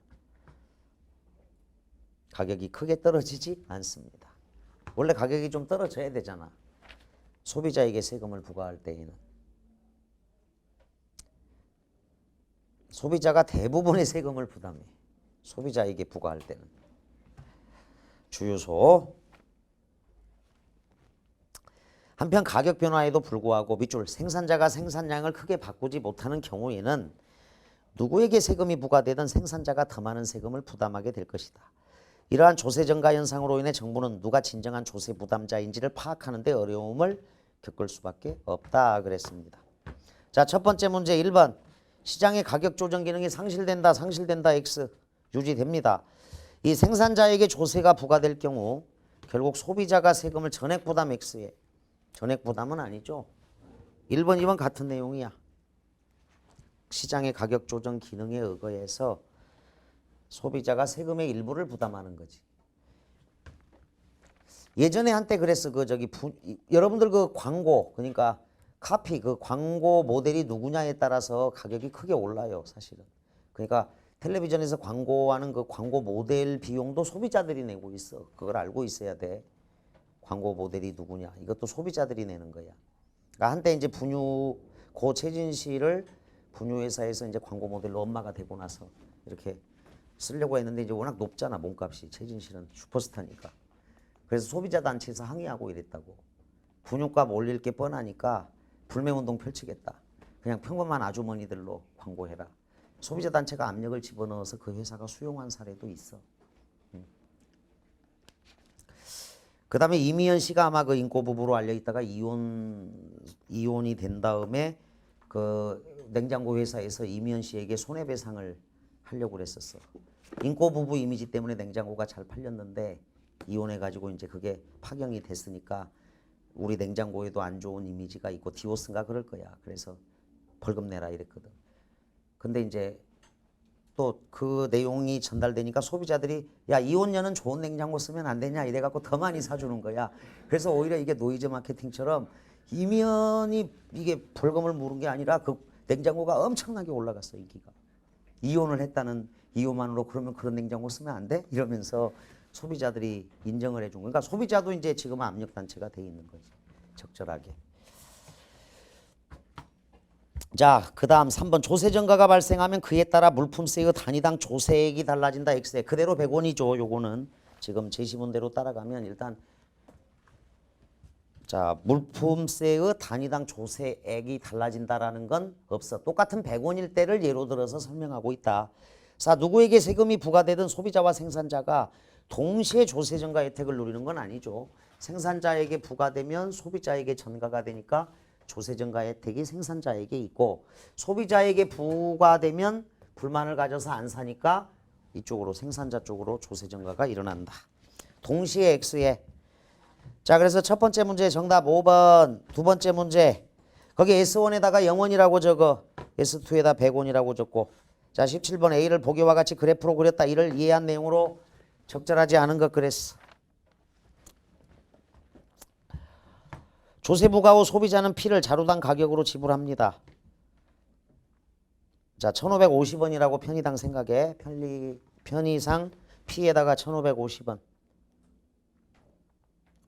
가격이 크게 떨어지지 않습니다. 원래 가격이 좀 떨어져야 되잖아. 소비자에게 세금을 부과할 때에는. 소비자가 대부분의 세금을 부담해. 소비자에게 부과할 때는. 주유소. 한편 가격 변화에도 불구하고 밑줄 생산자가 생산량을 크게 바꾸지 못하는 경우에는 누구에게 세금이 부과되든 생산자가 더 많은 세금을 부담하게 될 것이다. 이러한 조세 전가 현상으로 인해 정부는 누가 진정한 조세 부담자인지를 파악하는 데 어려움을 겪을 수밖에 없다 그랬습니다. 자, 첫 번째 문제 1번 시장의 가격 조정 기능이 상실된다. X 유지됩니다. 이 생산자에게 조세가 부과될 경우 결국 소비자가 세금을 전액 부담 X에 전액 부담은 아니죠. 1번, 2번 같은 내용이야. 시장의 가격 조정 기능에 의거해서 소비자가 세금의 일부를 부담하는 거지. 예전에 한때 그랬어. 여러분들 그 광고, 그러니까 카피, 그 광고 모델이 누구냐에 따라서 가격이 크게 올라요, 사실은. 그러니까 텔레비전에서 광고하는 그 광고 모델 비용도 소비자들이 내고 있어. 그걸 알고 있어야 돼. 광고 모델이 누구냐. 이것도 소비자들이 내는 거야. 그러니까 한때 이제 고 최진실을 분유회사에서 이제 광고 모델로 엄마가 되고 나서 이렇게 쓰려고 했는데 이제 워낙 높잖아, 몸값이. 최진실은 슈퍼스타니까. 그래서 소비자 단체에서 항의하고 이랬다고. 분유값 올릴 게 뻔하니까 불매운동 펼치겠다. 그냥 평범한 아주머니들로 광고해라. 소비자 단체가 압력을 집어넣어서 그 회사가 수용한 사례도 있어. 그 다음에 이미연 씨가 아마 그 인꼬 부부로 알려 있다가 이혼이 된 다음에 그 냉장고 회사에서 이미연 씨에게 손해배상을 하려고 그랬었어. 인꼬 부부 이미지 때문에 냉장고가 잘 팔렸는데 이혼해가지고 이제 그게 파경이 됐으니까 우리 냉장고에도 안 좋은 이미지가 있고 디오스인가 그럴 거야. 그래서 벌금 내라 이랬거든. 근데 이제 또 그 내용이 전달되니까 소비자들이 야, 이혼녀는 좋은 냉장고 쓰면 안 되냐 이래갖고 더 많이 사주는 거야. 그래서 오히려 이게 노이즈 마케팅처럼 이면이 이게 벌금을 물은 게 아니라 그 냉장고가 엄청나게 올라갔어, 인기가. 이혼을 했다는 이유만으로 그러면 그런 냉장고 쓰면 안 돼? 이러면서 소비자들이 인정을 해준 거야. 그러니까 소비자도 이제 지금 압력단체가 돼 있는 거지. 적절하게. 자, 그 다음 3번 조세증가가 발생하면 그에 따라 물품세의 단위당 조세액이 달라진다. X에 그대로 100원이죠. 요거는 지금 제시문대로 따라가면 일단 자, 물품세의 단위당 조세액이 달라진다라는 건 없어. 똑같은 100원일 때를 예로 들어서 설명하고 있다. 자, 누구에게 세금이 부과되든 소비자와 생산자가 동시에 조세증가 혜택을 누리는 건 아니죠. 생산자에게 부과되면 소비자에게 전가가 되니까 조세증가 혜택이 생산자에게 있고 소비자에게 부과되면 불만을 가져서 안 사니까 이쪽으로 생산자 쪽으로 조세증가가 일어난다. 동시에 X에 자, 그래서 첫 번째 문제 정답 5번. 두 번째 문제 거기 S1에다가 0원이라고 적어. S2에다 100원이라고 적고 자, 17번 A를 보기와 같이 그래프로 그렸다. 이를 이해한 내용으로 적절하지 않은 것 그랬어. 조세 부과 후 소비자는 피를 자루당 가격으로 지불합니다. 자, 1550원이라고 편의당 생각해. 편의상 피에다가 1550원.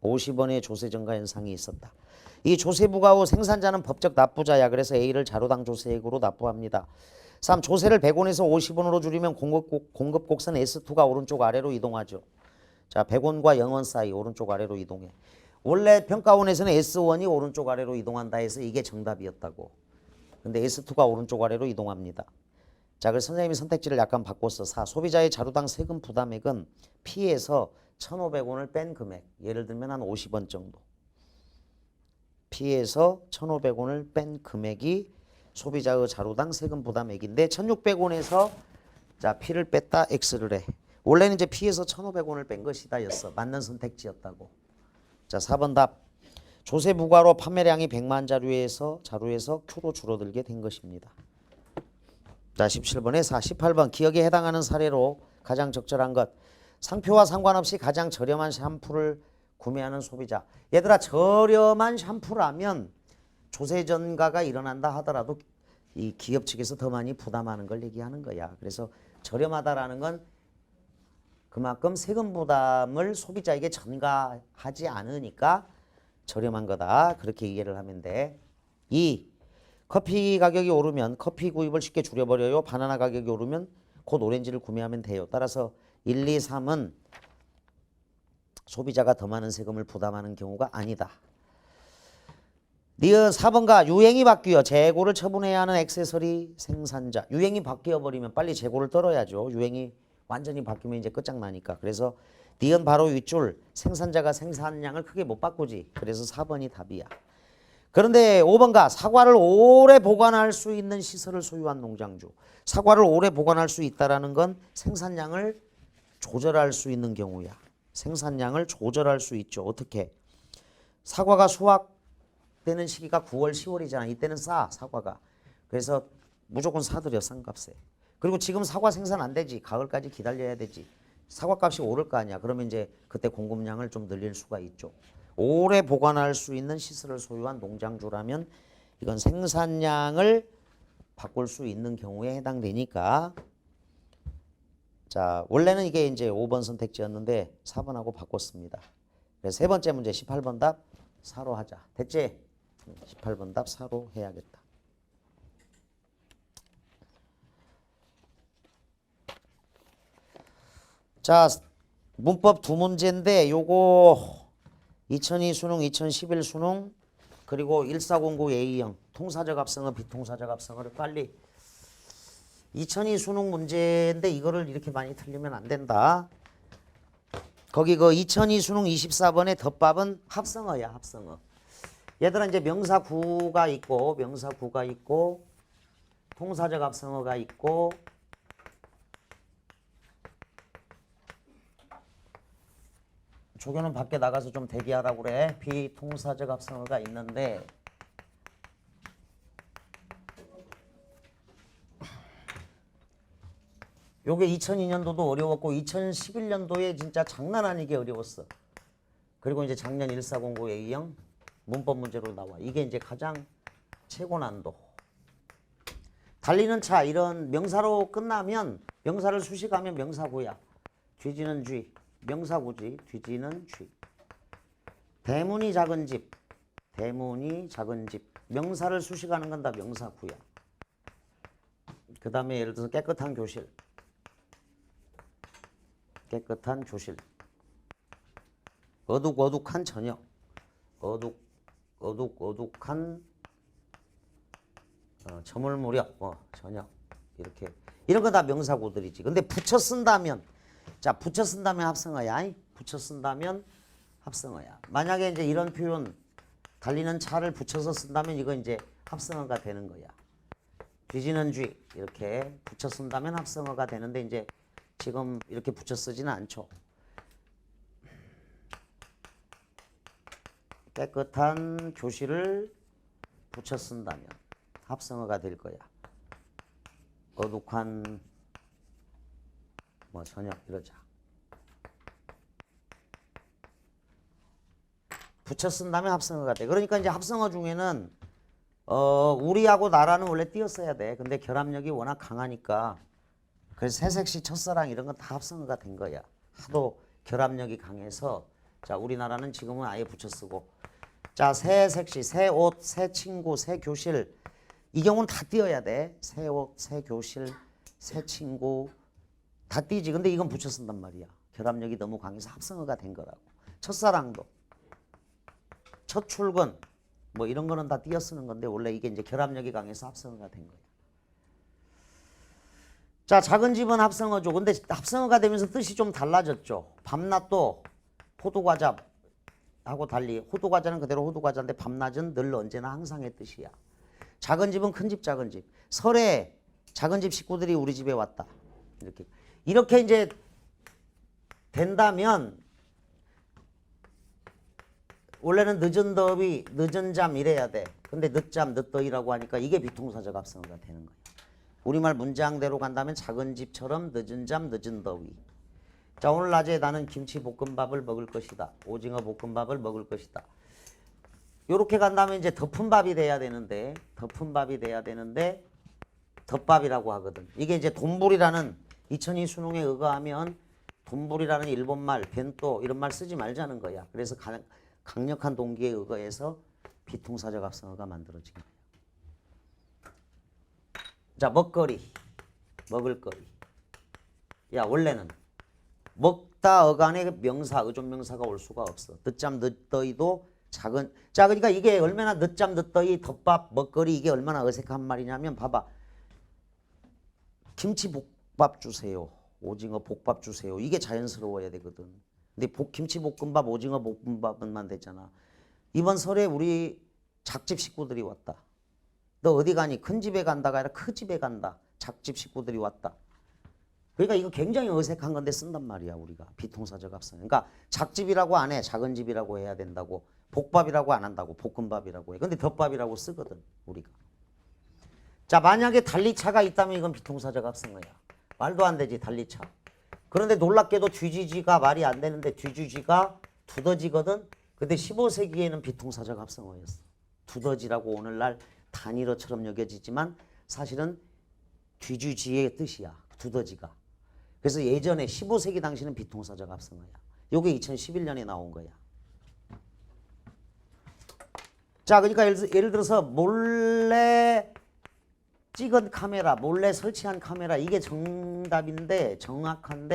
50원의 조세 증가 현상이 있었다. 이 조세 부과 후 생산자는 법적 납부자야. 그래서 A를 자루당 조세액으로 납부합니다. 3. 조세를 100원에서 50원으로 줄이면 공급 곡선 S2가 오른쪽 아래로 이동하죠. 자, 100원과 0원 사이 오른쪽 아래로 이동해. 원래 평가원에서는 S1이 오른쪽 아래로 이동한다 해서 이게 정답이었다고. 근데 S2가 오른쪽 아래로 이동합니다. 자, 그래서 선생님이 선택지를 약간 바꿨어. 4. 소비자의 자루당 세금 부담액은 P에서 1,500원을 뺀 금액. 예를 들면 한 50원 정도. P에서 1,500원을 뺀 금액이 소비자의 자루당 세금 부담액인데 1,600원에서 자, P를 뺐다 X를 해. 원래는 이제 P에서 1,500원을 뺀 것이다 였어. 맞는 선택지였다고. 자, 4번 답. 조세 부과로 판매량이 100만 자루에서 Q로 줄어들게 된 것입니다. 자, 17번에 4. 18번 기억에 해당하는 사례로 가장 적절한 것. 상표와 상관없이 가장 저렴한 샴푸를 구매하는 소비자. 얘들아, 저렴한 샴푸라면 조세 전가가 일어난다 하더라도 이 기업 측에서 더 많이 부담하는 걸 얘기하는 거야. 그래서 저렴하다라는 건 그만큼 세금 부담을 소비자에게 전가하지 않으니까 저렴한 거다. 그렇게 이해를 하면 돼. 2. 커피 가격이 오르면 커피 구입을 쉽게 줄여버려요. 바나나 가격이 오르면 곧 오렌지를 구매하면 돼요. 따라서 1, 2, 3은 소비자가 더 많은 세금을 부담하는 경우가 아니다. 니은 4번가 유행이 바뀌어 재고를 처분해야 하는 액세서리 생산자. 유행이 바뀌어버리면 빨리 재고를 떨어야죠. 유행이 완전히 바뀌면 이제 끝장나니까. 그래서 니은 바로 윗줄 생산자가 생산량을 크게 못 바꾸지. 그래서 4번이 답이야. 그런데 5번가 사과를 오래 보관할 수 있는 시설을 소유한 농장주. 사과를 오래 보관할 수 있다는 건 생산량을 조절할 수 있는 경우야. 생산량을 조절할 수 있죠. 어떻게? 사과가 수확되는 시기가 9월, 10월이잖아. 이때는 싸, 사과가. 그래서 무조건 사들여, 싼 값에. 그리고 지금 사과 생산 안 되지. 가을까지 기다려야 되지. 사과값이 오를 거 아니야. 그러면 이제 그때 공급량을 좀 늘릴 수가 있죠. 오래 보관할 수 있는 시설을 소유한 농장주라면 이건 생산량을 바꿀 수 있는 경우에 해당되니까, 자, 원래는 이게 이제 5번 선택지였는데 4번하고 바꿨습니다. 그래서 세 번째 문제 18번 답 4로 하자. 됐지? 18번 답 4로 해야겠다. 자, 문법 두 문제인데 요거 2002 수능, 2011 수능, 그리고 1409 A형 통사적 합성어, 비통사적 합성어를 빨리. 2002 수능 문제인데 이거를 이렇게 많이 틀리면 안 된다. 거기 그 2002 수능 24번의 덧밥은 합성어야, 합성어. 얘들아 이제 명사구가 있고, 명사구가 있고, 통사적 합성어가 있고, 조교는 밖에 나가서 좀 대기하라고 그래. 비통사적 합성어가 있는데 요게 2002년도도 어려웠고 2011년도에 진짜 장난 아니게 어려웠어. 그리고 이제 작년 1409 A형 문법 문제로 나와. 이게 이제 가장 최고 난도. 달리는 차 이런 명사로 끝나면 명사를 수식하면 명사구야. 뒤지는 쥐. 명사구지. 뒤지는 쥐. 대문이 작은 집. 대문이 작은 집. 명사를 수식하는 건 다 명사구야. 그 다음에 예를 들어서 깨끗한 교실. 깨끗한 교실. 어둑어둑한 저녁. 어둑어둑한 저물 무렵. 저녁. 이렇게. 이런 건 다 명사구들이지. 근데 붙여 쓴다면, 자, 붙여 쓴다면 합성어야. 붙여 쓴다면 합성어야. 만약에 이제 이런 표현, 달리는 차를 붙여서 쓴다면 이거 이제 합성어가 되는 거야. 뒤지는 쥐. 이렇게 붙여 쓴다면 합성어가 되는데 이제 지금 이렇게 붙여 쓰지는 않죠. 깨끗한 교실을 붙여 쓴다면 합성어가 될 거야. 어둑한 뭐 저녁 이러자. 붙여 쓴다면 합성어가 돼. 그러니까 이제 합성어 중에는 우리하고 나라는 원래 띄었어야 돼. 근데 결합력이 워낙 강하니까 그래서 새색시, 첫사랑 이런 건 다 합성어가 된 거야. 하도 결합력이 강해서. 자, 우리나라는 지금은 아예 붙여 쓰고. 자, 새 색시, 새 옷, 새 친구, 새 교실. 이 경우는 다 띄어야 돼. 새 옷, 새 교실, 새 친구 다 띄지. 근데 이건 붙여 쓴단 말이야. 결합력이 너무 강해서 합성어가 된 거라고. 첫사랑도, 첫 출근 뭐 이런 거는 다 띄어 쓰는 건데 원래 이게 이제 결합력이 강해서 합성어가 된 거야. 자, 작은 집은 합성어죠. 근데 합성어가 되면서 뜻이 좀 달라졌죠. 밤낮도 호두과자하고 달리 호두과자는 그대로 호두과자인데 밤낮은 늘 언제나 항상의 뜻이야. 작은 집은 큰 집, 작은 집. 설에 작은 집 식구들이 우리 집에 왔다. 이렇게 이제 된다면 원래는 늦은 더위, 늦은 잠 이래야 돼. 근데 늦잠, 늦더위라고 하니까 이게 비통사적 합성어가 되는 거야. 우리말 문장대로 간다면 작은 집처럼 늦은 잠, 늦은 더위. 자, 오늘 낮에 나는 김치볶음밥을 먹을 것이다. 오징어 볶음밥을 먹을 것이다. 요렇게 간다면 이제 덮은 밥이 돼야 되는데, 덮은 밥이 돼야 되는데 덮밥이라고 하거든. 이게 이제 돈불이라는 2002 수능에 의거하면 돈불이라는 일본말, 벤또 이런 말 쓰지 말자는 거야. 그래서 강력한 동기에 의거해서 비통사적 합성어가 만들어진 거야. 자, 먹거리, 먹을거리. 야, 원래는 먹다 어간에 명사, 의존명사가 올 수가 없어. 늦잠, 늦더위도 작은. 자, 그러니까 이게 얼마나 늦잠, 늦더위, 덮밥, 먹거리 이게 얼마나 어색한 말이냐면 봐봐. 김치볶밥 주세요. 오징어 볶밥 주세요. 이게 자연스러워야 되거든. 근데 김치볶음밥, 오징어 볶음밥만 되잖아. 이번 설에 우리 작집 식구들이 왔다. 너 어디 가니? 큰 집에 간다가 아니라 큰 집에 간다. 작집 식구들이 왔다. 그러니까 이거 굉장히 어색한 건데 쓴단 말이야 우리가 비통사적 합성. 그러니까 작집이라고 안 해. 작은 집이라고 해야 된다고. 볶밥이라고 안 한다고. 볶음밥이라고 해. 근데 덮밥이라고 쓰거든 우리가. 자 만약에 달리차가 있다면 이건 비통사적 합성어야. 말도 안 되지 달리차. 그런데 놀랍게도 뒤지지가 말이 안 되는데 뒤지지가 두더지거든. 근데 15세기에는 비통사적 합성어였어. 두더지라고 오늘날 단일어처럼 여겨지지만 사실은 뒤주지의 뜻이야. 두더지가. 그래서 예전에 15세기 당시는 비통사적 합성어야. 요게 2011년에 나온 거야. 자 그러니까 예를 들어서 몰래 찍은 카메라, 몰래 설치한 카메라 이게 정답인데 정확한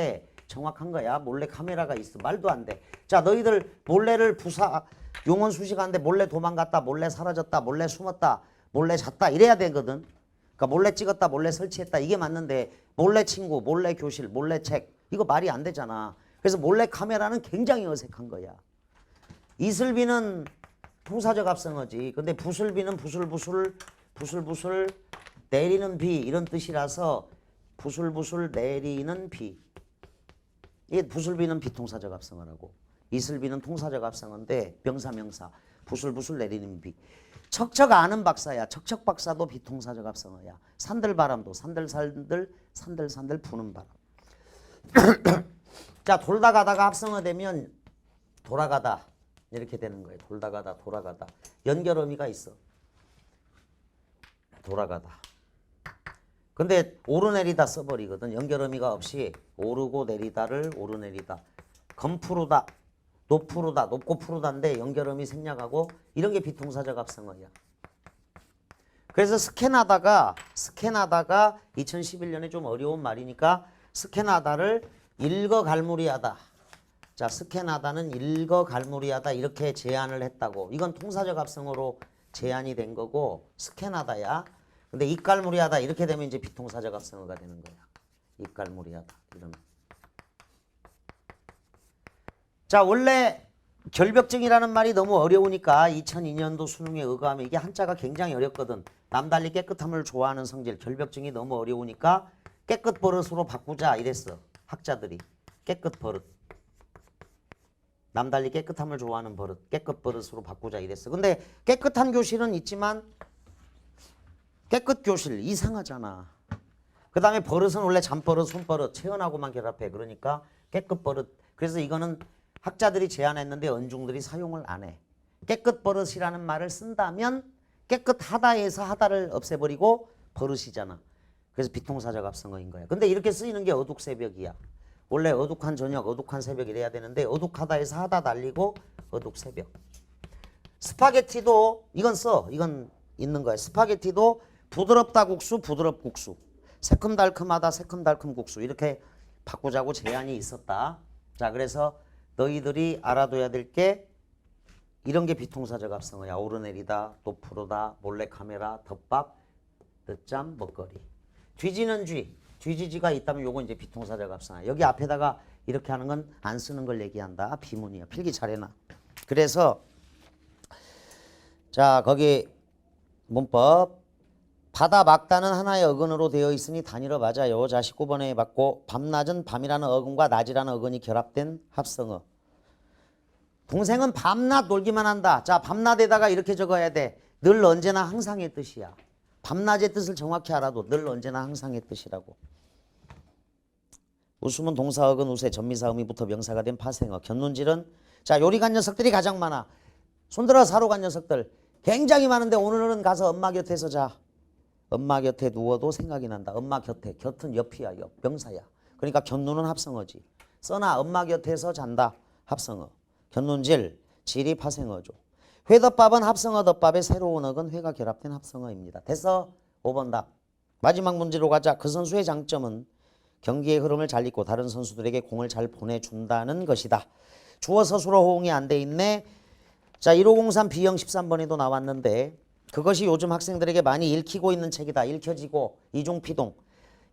거야. 몰래 카메라가 있어. 말도 안 돼. 자 너희들 몰래를 용원 수식하는데 몰래 도망갔다, 몰래 사라졌다, 몰래 숨었다, 몰래 잤다 이래야 되거든. 그러니까 몰래 찍었다, 몰래 설치했다 이게 맞는데 몰래 친구, 몰래 교실, 몰래 책 이거 말이 안 되잖아. 그래서 몰래 카메라는 굉장히 어색한 거야. 이슬비는 통사적 합성어지. 근데 부슬비는 부슬부슬 내리는 비 이런 뜻이라서 부슬부슬 내리는 비. 이게 부슬비는 비통사적 합성어라고. 이슬비는 통사적 합성어인데 명사 부슬부슬 내리는 비. 척척 아는 박사야. 척척 박사도 비통사적 합성어야. 산들바람도 산들 부는 바람. 자 돌다 가다가 합성어 되면 돌아가다 이렇게 되는 거예요. 돌아가다. 연결 의미가 있어. 돌아가다. 근데 오르내리다 써버리거든. 연결 의미가 없이 오르고 내리다를 오르내리다. 검푸르다, 높푸르다, 높고 푸르다인데 연결 의미 생략하고 이런 게 비통사적 합성어야. 그래서 스캔하다가 2011년에 좀 어려운 말이니까 스캔하다를 일거갈무리하다. 자 스캔하다는 일거갈무리하다 이렇게 제안을 했다고. 이건 통사적 합성어로 제안이 된 거고 스캔하다야. 근데 입갈무리하다 이렇게 되면 이제 비통사적 합성어가 되는 거야. 입갈무리하다 이러면. 자 원래 결벽증이라는 말이 너무 어려우니까 2002년도 수능에 의거하면 이게 한자가 굉장히 어렵거든. 남달리 깨끗함을 좋아하는 성질. 결벽증이 너무 어려우니까 깨끗 버릇으로 바꾸자 이랬어. 학자들이. 깨끗 버릇. 남달리 깨끗함을 좋아하는 버릇. 깨끗 버릇으로 바꾸자 이랬어. 근데 깨끗한 교실은 있지만 깨끗 교실 이상하잖아. 그 다음에 버릇은 원래 잠버릇, 손버릇, 체언하고만 결합해. 그러니까 깨끗 버릇. 그래서 이거는 학자들이 제안했는데 언중들이 사용을 안 해. 깨끗 버릇이라는 말을 쓴다면 깨끗하다에서 하다를 없애버리고 버릇이잖아. 그래서 비통사적 합성어인 거야. 근데 이렇게 쓰이는 게 어둑새벽이야. 원래 어둑한 저녁, 어둑한 새벽 이래야 되는데 어둑하다에서 하다 날리고 어둑새벽. 스파게티도 이건 있는 거야. 스파게티도 부드럽다 국수, 부드럽 국수. 새콤달콤하다, 새콤달콤 국수. 이렇게 바꾸자고 제안이 있었다. 자, 그래서 너희들이 알아둬야 될 게 이런 게 비통사적 합성어야. 오르내리다, 높푸르다, 몰래카메라, 덮밥, 늦잠, 먹거리. 뒤지는 뒤지지가 있다면 요건 이제 비통사적 합성어야. 여기 앞에다가 이렇게 하는 건 안 쓰는 걸 얘기한다. 비문이야. 필기 잘해놔. 그래서 자 거기 문법 바다 막다는 하나의 어근으로 되어 있으니 단일어 맞아요. 자 19번에 받고 밤낮은 밤이라는 어근과 낮이라는 어근이 결합된 합성어. 동생은 밤낮 놀기만 한다. 자 밤낮에다가 이렇게 적어야 돼. 늘 언제나 항상의 뜻이야. 밤낮의 뜻을 정확히 알아도 늘 언제나 항상의 뜻이라고. 웃음은 동사 어근 우세 전미사 의미부터 명사가 된 파생어. 견눈질은 자 요리 간 녀석들이 가장 많아. 손들어 사로 간 녀석들 굉장히 많은데 오늘은 가서 엄마 곁에서 자. 엄마 곁에 누워도 생각이 난다. 엄마 곁에. 곁은 옆이야. 옆. 명사야. 그러니까 견눈은 합성어지. 써나 엄마 곁에서 잔다. 합성어. 견눈질. 질이 파생어죠. 회덮밥은 합성어 덮밥의 새로운 어근 회가 결합된 합성어입니다. 됐어? 5번 답. 마지막 문제로 가자. 그 선수의 장점은 경기의 흐름을 잘 읽고 다른 선수들에게 공을 잘 보내준다는 것이다. 주어 서술어 호응이 안 돼 있네. 자 1503 B형 13번에도 나왔는데 그것이 요즘 학생들에게 많이 읽히고 있는 책이다. 읽혀지고 이중피동.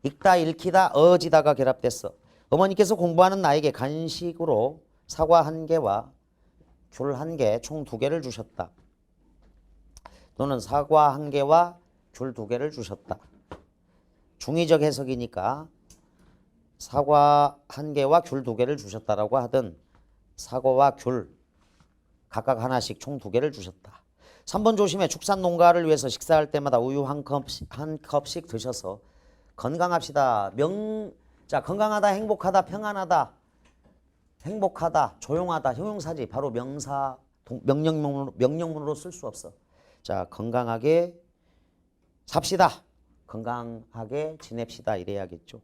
읽다 읽히다 어지다가 결합됐어. 어머니께서 공부하는 나에게 간식으로 사과 1개와 귤 1개 총 2개를 주셨다. 또는 사과 1개와 귤 2개를 주셨다. 중의적 해석이니까 사과 1개와 귤 2개를 주셨다라고 하든 사과와 귤 각각 하나씩 총 2개를 주셨다. 3번 조심해. 축산 농가를 위해서 식사할 때마다 우유 한 컵씩 드셔서 건강합시다. 자, 건강하다, 행복하다, 평안하다, 행복하다, 조용하다, 형용사지. 바로 명사, 명령문으로 쓸 수 없어. 자, 건강하게 삽시다. 건강하게 지냅시다. 이래야겠죠.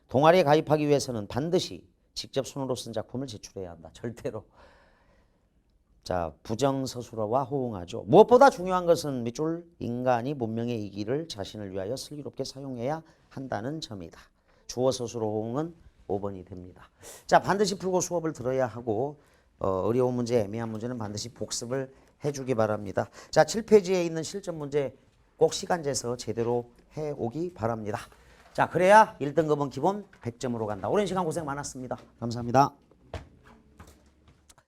동아리에 가입하기 위해서는 반드시 직접 손으로 쓴 작품을 제출해야 한다. 절대로. 자, 부정서술어와 호응하죠. 무엇보다 중요한 것은 밑줄 인간이 문명의 이기를 자신을 위하여 슬기롭게 사용해야 한다는 점이다. 주어서술어 호응은 5번이 됩니다. 자, 반드시 풀고 수업을 들어야 하고 어려운 문제, 애매한 문제는 반드시 복습을 해주기 바랍니다. 자, 7페이지에 있는 실전 문제 꼭 시간 재서 제대로 해오기 바랍니다. 자, 그래야 1등급은 기본 100점으로 간다. 오랜 시간 고생 많았습니다. 감사합니다.